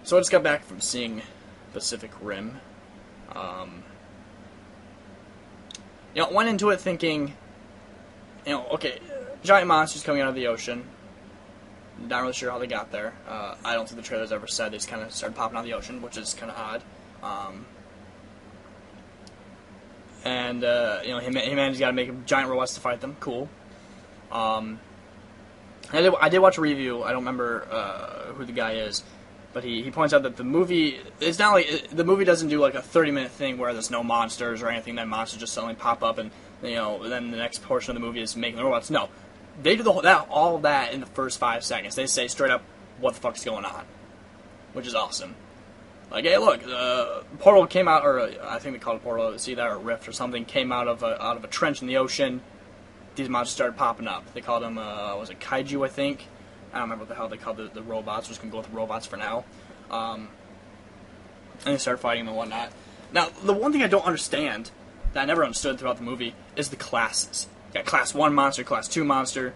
So I just got back from seeing Pacific Rim. Went into it thinking, okay, giant monsters coming out of the ocean. Not really sure how they got there. I don't think the trailers ever said they just kind of started popping out of the ocean, which is kind of odd. Humanity's got to make giant robots to fight them. Cool. I did watch a review. I don't remember who the guy is, but he points out that the movie, it's not like the movie doesn't do like a 30-minute thing where there's no monsters or anything. That monsters just suddenly pop up, and then the next portion of the movie is making the robots. No, they do all that in the first 5 seconds. They say straight up what the fuck's going on, which is awesome. Like, hey, look, Portal came out, or I think they called it Portal. See that, or Rift or something, came out of a trench in the ocean. These monsters started popping up. They called them, was it Kaiju, I think? I don't remember what the hell they called the robots. We're just going to go with robots for now. And they started fighting them and whatnot. Now, the one thing I don't understand, that I never understood throughout the movie, is the classes. You got Class 1 monster, Class 2 monster,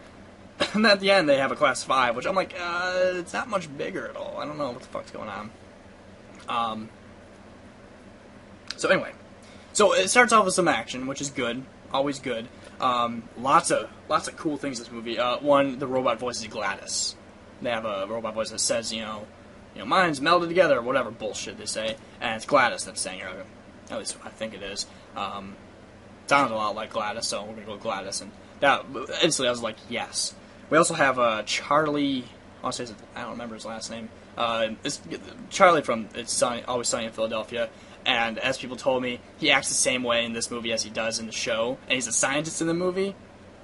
and then at the end they have a Class 5, which I'm like, it's not much bigger at all. I don't know what the fuck's going on. So anyway. So it starts off with some action, which is good. Always good. Lots of cool things in this movie. One, the robot voice is Gladys. They have a robot voice that says, minds melded together, or whatever bullshit they say, and it's Gladys that's saying it. At least I think it is. Sounds a lot like Gladys, so we're gonna go with Gladys, and that instantly I was like, yes. We also have Charlie. I don't remember his last name. It's Charlie from Always Sunny in Philadelphia. And as people told me, he acts the same way in this movie as he does in the show. And he's a scientist in the movie.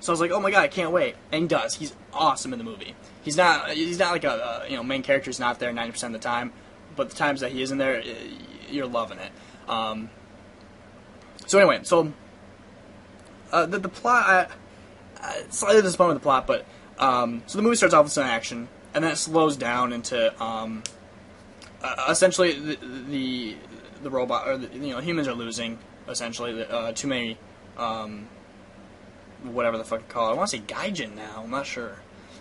So I was like, oh my god, I can't wait. And he does. He's awesome in the movie. He's not like a main character. He's not there 90% of the time. But the times that he is in there, you're loving it. So anyway, the plot, slightly disappointed with the plot, but so the movie starts off with some action, and then it slows down into essentially the robot, or humans are losing, essentially. Too many, whatever the fuck you call it. I want to say gaijin now. I'm not sure.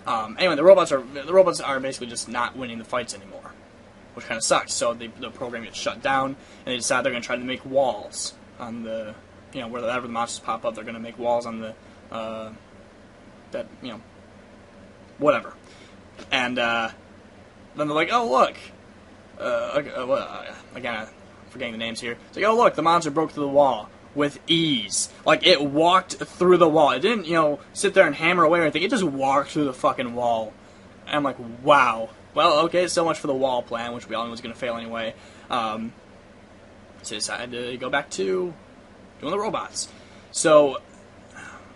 Anyway, the robots are basically just not winning the fights anymore, which kind of sucks. So the program gets shut down, and they decide they're going to try to make walls on the, wherever the monsters pop up, they're going to make walls on the, whatever. And then they're like, oh look, again, forgetting the names here. It's like, oh look, the monster broke through the wall with ease. Like, it walked through the wall. It didn't, sit there and hammer away or anything. It just walked through the fucking wall. And I'm like, wow. Well, okay, so much for the wall plan, which we all knew was going to fail anyway. So they decided to go back to doing the robots. So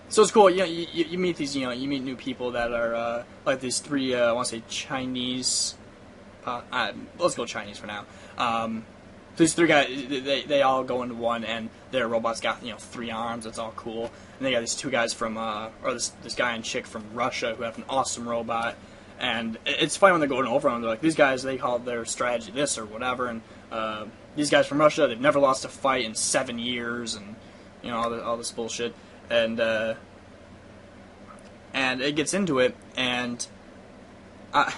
it's cool. You meet these, you meet new people that are like these three. I want to say Chinese. Let's go Chinese for now. These three guys, they all go into one, and their robots got 3 arms. It's all cool. And they got these 2 guys from, or this guy and chick from Russia who have an awesome robot. And it's funny when they're going over them. They're like, these guys, they call their strategy this or whatever. And these guys from Russia, they've never lost a fight in 7 years, and all this bullshit. And it gets into it, and I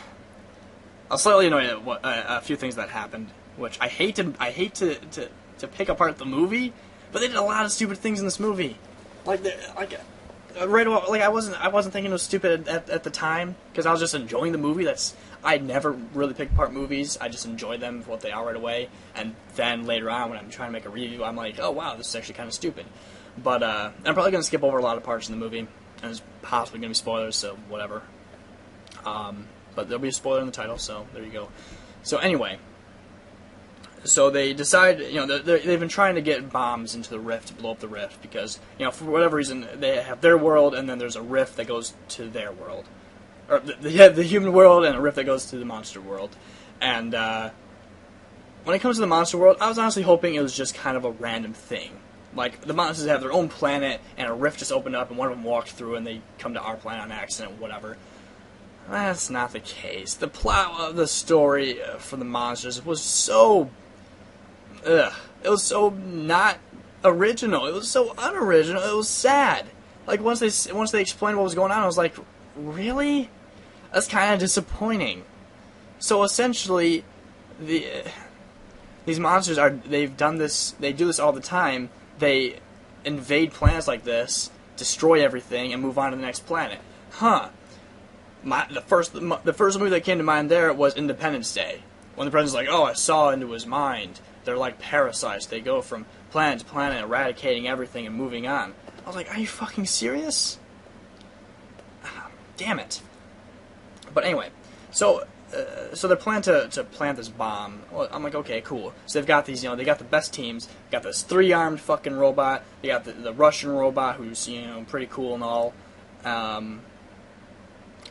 was slightly annoyed at a few things that happened, which I hate to pick apart the movie, but they did a lot of stupid things in this movie. Right away, I wasn't thinking it was stupid at the time, because I was just enjoying the movie. I never really pick apart movies. I just enjoy them for what they are right away, and then later on when I'm trying to make a review, I'm like, oh wow, this is actually kind of stupid. But I'm probably going to skip over a lot of parts in the movie, and there's possibly going to be spoilers, so whatever. But there'll be a spoiler in the title, so there you go. So anyway, so they decide, they've been trying to get bombs into the rift to blow up the rift because, for whatever reason, they have their world, and then there's a rift that goes to their world. Or the human world and a rift that goes to the monster world. And when it comes to the monster world, I was honestly hoping it was just kind of a random thing. Like, the monsters have their own planet, and a rift just opened up, and one of them walked through, and they come to our planet on accident, whatever. That's not the case. The plot of the story for the monsters was so... it was so not original. It was so unoriginal. It was sad. Like, once they explained what was going on, I was like, really? That's kind of disappointing. So, essentially, these monsters they've done this. They do this all the time. They invade planets like this, destroy everything, and move on to the next planet. Huh. The first movie that came to mind there was Independence Day. When the president's like, oh, I saw into his mind. They're like parasites. They go from planet to planet, eradicating everything and moving on. I was like, are you fucking serious? Damn it. But anyway, so they're planning to plant this bomb. Well, I'm like, okay, cool. So they've got these, they got the best teams. They got this 3-armed fucking robot. They got the Russian robot, who's pretty cool and all. And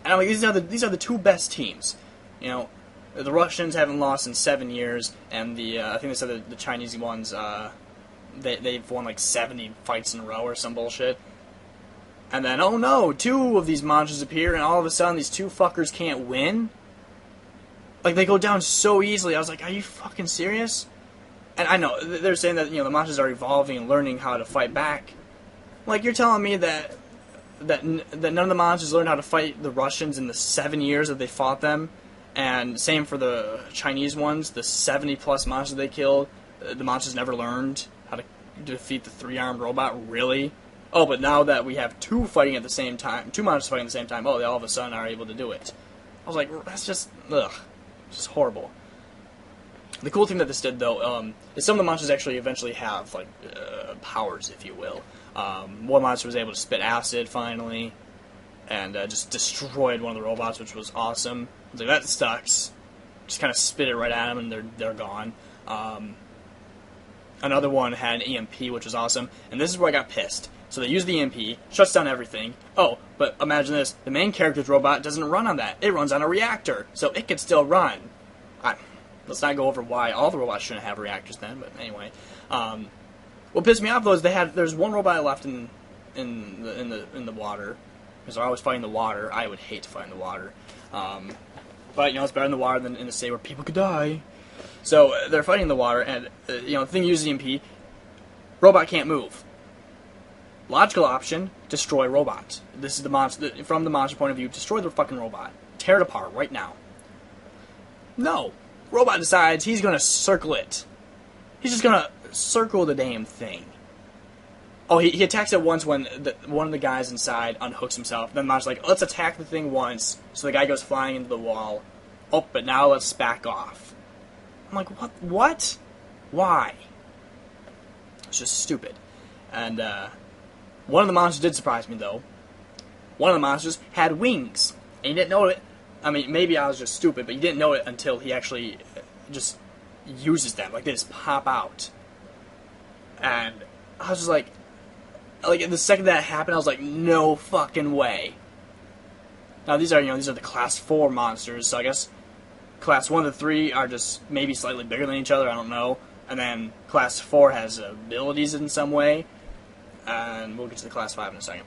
I'm like, these are the 2 best teams. The Russians haven't lost in 7 years, and I think they said the Chinese ones, they've won like 70 fights in a row or some bullshit. And then, oh no, 2 of these monsters appear, and all of a sudden these 2 fuckers can't win? Like, they go down so easily. I was like, are you fucking serious? And I know, they're saying that, the monsters are evolving and learning how to fight back. Like, you're telling me that none of the monsters learned how to fight the Russians in the 7 years that they fought them? And same for the Chinese ones, the 70-plus monsters they killed, the monsters never learned how to defeat the 3-armed robot? Really? Oh, but now that we have 2 fighting at the same time, 2 monsters fighting at the same time, they all of a sudden are able to do it. I was like, that's just, ugh, just horrible. The cool thing that this did, though, is some of the monsters actually eventually have, like, powers, if you will. One monster was able to spit acid, finally, and just destroyed one of the robots, which was awesome. I was like, that sucks. Just kind of spit it right at them, and they're gone. Another one had an EMP, which was awesome, and this is where I got pissed. So they use the EMP, shuts down everything. Oh, but imagine this. The main character's robot doesn't run on that. It runs on a reactor, so it could still run. Let's not go over why all the robots shouldn't have reactors then, but anyway. What pissed me off, though, is there's one robot left in the water, because they're always fighting the water. I would hate to fight in the water. But, it's better in the water than in the sea where people could die. So, they're fighting in the water, and, the thing uses EMP. Robot can't move. Logical option, destroy robot. This is the monster, from the monster point of view, destroy the fucking robot. Tear it apart right now. No. Robot decides he's gonna circle it. He's just gonna circle the damn thing. Oh, he attacks it once when one of the guys inside unhooks himself. Then the monster's like, let's attack the thing once. So the guy goes flying into the wall. Oh, but now let's back off. I'm like, what? Why? It's just stupid. And, one of the monsters did surprise me, though. One of the monsters had wings. And you didn't know it. I mean, maybe I was just stupid, but you didn't know it until he actually just uses them. Like, they just pop out. And I was just like, the second that happened, I was like, no fucking way. Now, these are the Class 4 monsters, so I guess Class 1 to 3 are just maybe slightly bigger than each other, I don't know. And then Class 4 has abilities in some way. And we'll get to the Class 5 in a second.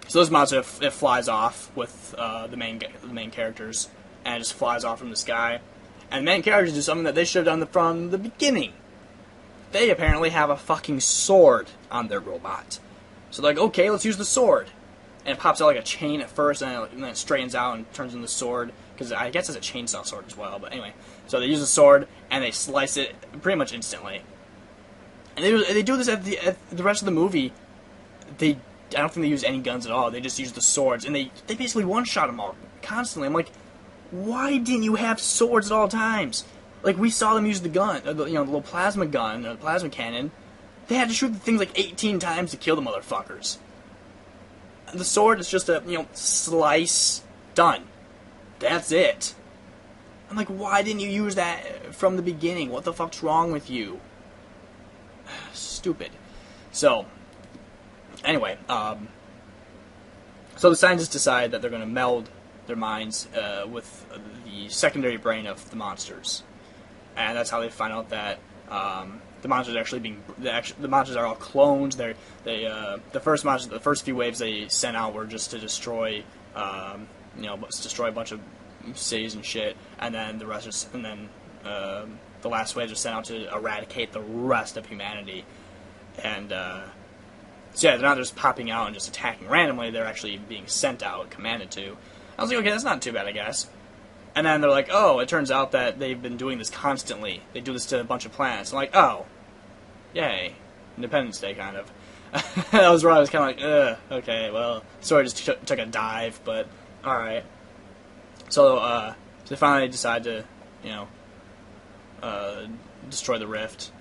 So this monster, it flies off with the main characters, and it just flies off from the sky. And the main characters do something that they should have done from the beginning. They apparently have a fucking sword on their robot. So they're like, okay, let's use the sword. And it pops out like a chain at first, and then it straightens out and turns into a sword. Because I guess it's a chainsaw sword as well, but anyway. So they use the sword, and they slice it pretty much instantly. And they do this at the rest of the movie. I don't think they use any guns at all. They just use the swords, and they basically one-shot them all constantly. I'm like, why didn't you have swords at all times? Like, we saw them use the gun, the little plasma gun, the plasma cannon. They had to shoot the things like 18 times to kill the motherfuckers. The sword is just a, slice, done. That's it. I'm like, why didn't you use that from the beginning? What the fuck's wrong with you? Stupid. So, anyway, so the scientists decide that they're going to meld their minds with the secondary brain of the monsters, and that's how they find out that the monsters are actually the monsters are all clones. The first few waves they sent out were just to destroy, destroy a bunch of cities and shit, and then the rest the last waves are sent out to eradicate the rest of humanity. And, so yeah, they're not just popping out and just attacking randomly, they're actually being sent out, commanded to. I was like, okay, that's not too bad, I guess. And then they're like, oh, it turns out that they've been doing this constantly. They do this to a bunch of planets. I'm like, oh, yay. Independence Day, kind of. That was where I was kind of like, okay, well, story just took a dive, but alright. So they finally decide to, destroy the rift.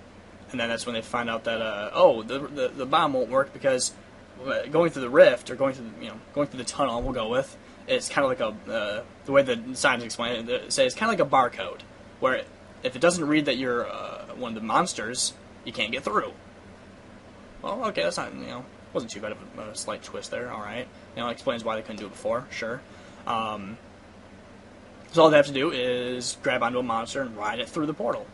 And then that's when they find out that, the bomb won't work because going through the rift, or going through the tunnel, we'll go with, it's kind of like the way the scientists explain it, say it's kind of like a barcode, where if it doesn't read that you're one of the monsters, you can't get through. Well, okay, that's not, wasn't too bad of a slight twist there, alright. It explains why they couldn't do it before, sure. So all they have to do is grab onto a monster and ride it through the portal.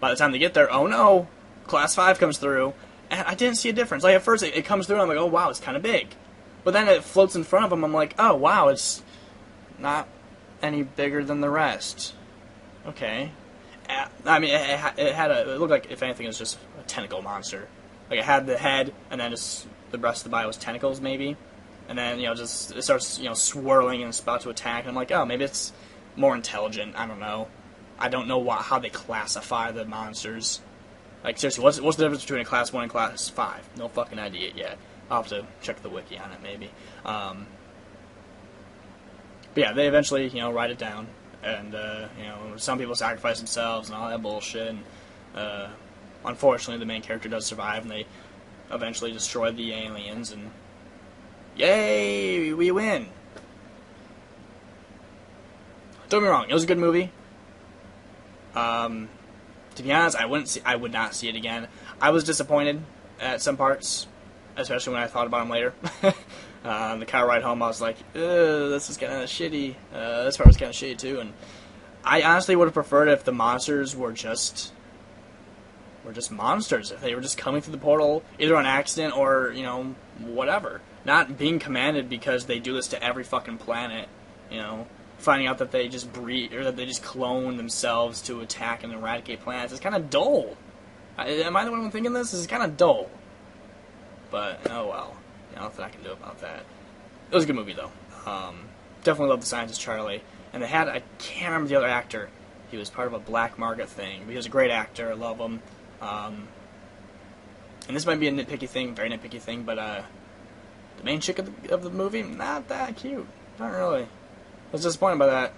By the time they get there, oh no, Class 5 comes through, and I didn't see a difference. Like, at first, it comes through, and I'm like, oh wow, it's kind of big. But then it floats in front of them, I'm like, oh wow, it's not any bigger than the rest. Okay. I mean, it looked like, if anything, it was just a tentacle monster. Like, it had the head, and then just the rest of the body was tentacles, maybe. And then, just it starts, swirling and it's about to attack. And I'm like, oh, maybe it's more intelligent. I don't know. I don't know how they classify the monsters. Like, seriously, what's the difference between a Class 1 and Class 5? No fucking idea yet. I'll have to check the wiki on it, maybe. But yeah, they eventually, write it down. And, some people sacrifice themselves and all that bullshit. And, unfortunately, the main character does survive, and they eventually destroy the aliens, and yay, we win. Don't get me wrong, it was a good movie. To be honest, I would not see it again. I was disappointed at some parts, especially when I thought about them later. The car ride home, I was like, this is kind of shitty. This part was kind of shitty too, and I honestly would have preferred if the monsters were just monsters. If they were just coming through the portal, either on accident or, whatever. Not being commanded because they do this to every fucking planet, Finding out that they just breed, or that they just clone themselves to attack and eradicate planets. It's kind of dull. Am I the one thinking this? This is kind of dull. But, oh well. Nothing I can do about that. It was a good movie, though. Definitely love the Scientist Charlie. And they had, I can't remember the other actor. He was part of a black market thing. But he was a great actor. I love him. And this might be a nitpicky thing, very nitpicky thing, but the main chick of the movie, not that cute. Not really. I was disappointed by that.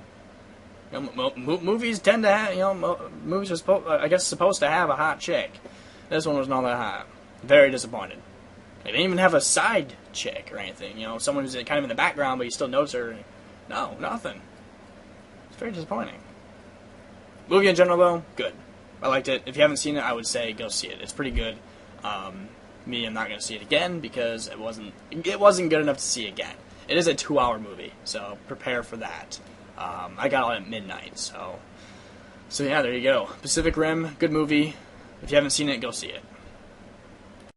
Movies tend to have, movies are supposed to have a hot chick. This one was not that hot. Very disappointed. They didn't even have a side chick or anything. Someone who's kind of in the background, but you still notice her. No, nothing. It's very disappointing. Movie in general, though, good. I liked it. If you haven't seen it, I would say go see it. It's pretty good. I'm not going to see it again because it wasn't good enough to see again. It is a 2-hour movie, so prepare for that. I got it at midnight, so yeah, there you go. Pacific Rim, good movie. If you haven't seen it, go see it.